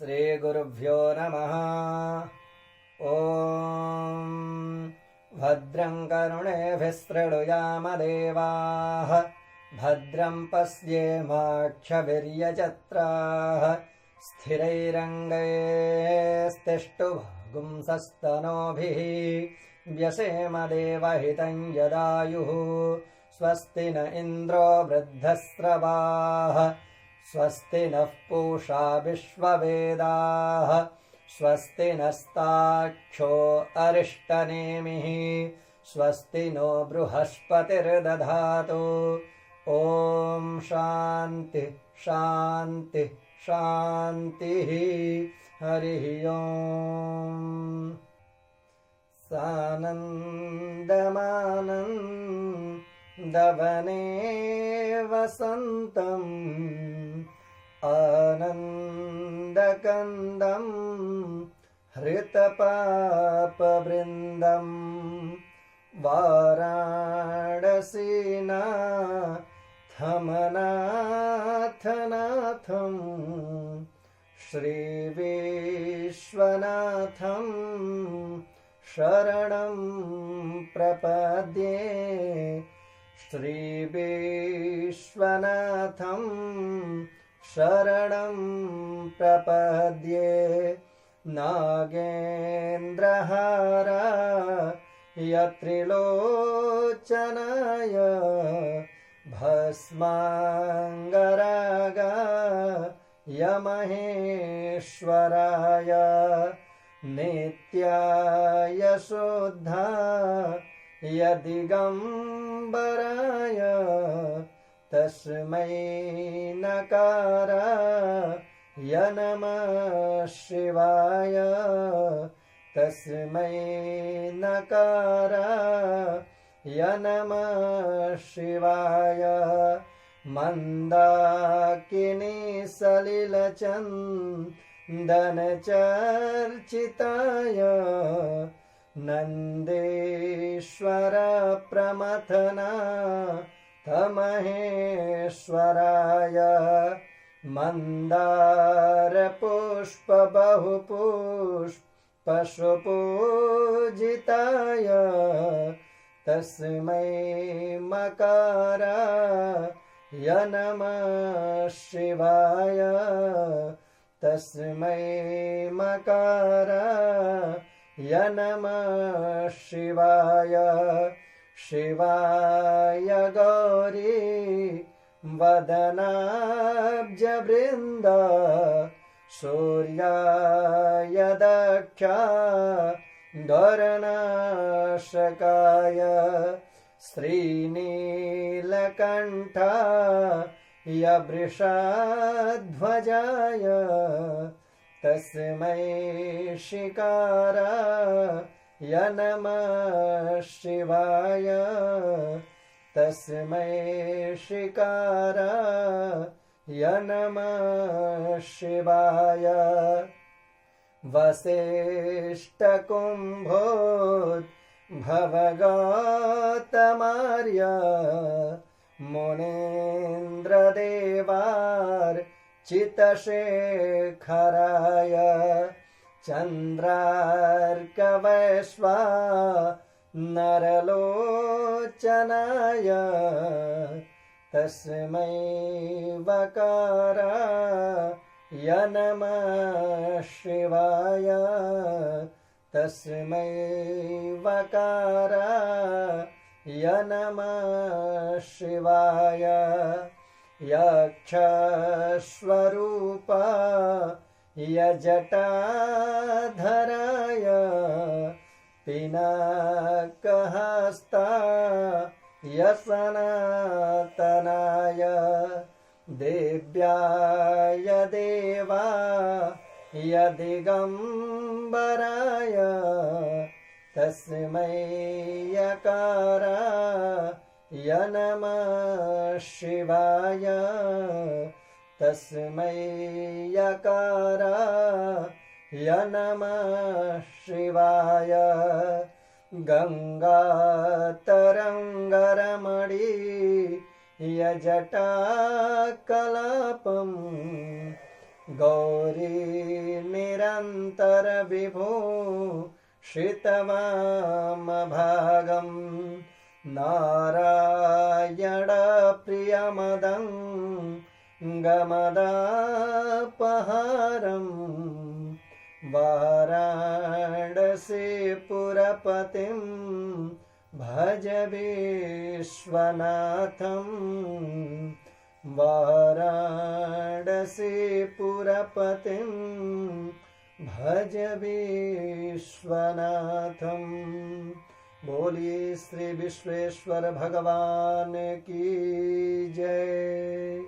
श्रीगुरुभ्यो नमः। ॐ भद्रं कर्णेभिः शृणुयामदेवाः भद्रं पश्येमाक्षभिर्यजत्राः स्थिरैरङ्गैस्तिष्ठुभागुंसस्तनूभिः व्यसेमदेवहितं यदायुः। स्वस्ति न इन्द्रो वृद्धस्रवाः स्वस्ति नः पूषा विश्ववेदाः स्वस्ति नस्ताक्षो अरिष्टनेमिः स्वस्ति नो बृहस्पतिर्दधातु। ॐ शान्ति शान्ति शान्तिः। हरिः ओम्। सानन्दमानन्दवने वसन्तम् आनन्दकन्दं हृतपापवृन्दं वाराणसीनाथमनाथनाथं श्रीविश्वनाथं शरणं प्रपद्ये। श्रीविश्वनाथं शरणं प्रपद्ये। नागेन्द्रहाराय त्रिलोचनाय भस्माङ्गरागाय महेश्वराय नित्याय शुद्धाय दिगम्बराय तस्मै नकाराय नमः शिवाय। तस्मै नकाराय नमः शिवाय। मन्दाकिनी सलिलचन्दनचर्चिताय नन्देश्वर प्रमथनाथमहेश्वराय। मन्दारपुष्पबहुपुष्पशुपूजिताय तस्मै मकाराय नमः शिवाय। तस्मै मकाराय नमः शिवाय। शिवाय गौरी वदनाब्जवृन्द सूर्याय दक्षाधरनाशकाय श्रीनीलकण्ठाय वृषध्वजाय तस्मै शिकाराय नमः शिवाय। तस्मै शिकाराय नमः शिवाय। वसिष्ठकुम्भोद्भवगौतमार्य मुनीन्द्रदेवार्चितशेखराय चन्द्रार्कवैश्वानरलोचनाय तस्मै वकाराय नमः शिवाय। तस्मै वकाराय नमः शिवाय। यक्षस्वरूपाय जटाधराय पिनाकहस्ताय सनातनाय देव्याय देवाय दिगम्बराय तस्मै यकाराय नमः शिवाय। तस्मै यकाराय नमः शिवाय। गङ्गातरङ्गरमणीयजटाकलापं गौरी निरन्तरविभूषितवामभागम् नारायणप्रियमदङ्गमदापहारम् वाराणसीपुरपतिं भज विश्वनाथम् वाराणसीपुरपतिं भज विश्वनाथम्। बोलिए श्री विश्वेश्वर भगवान की जय।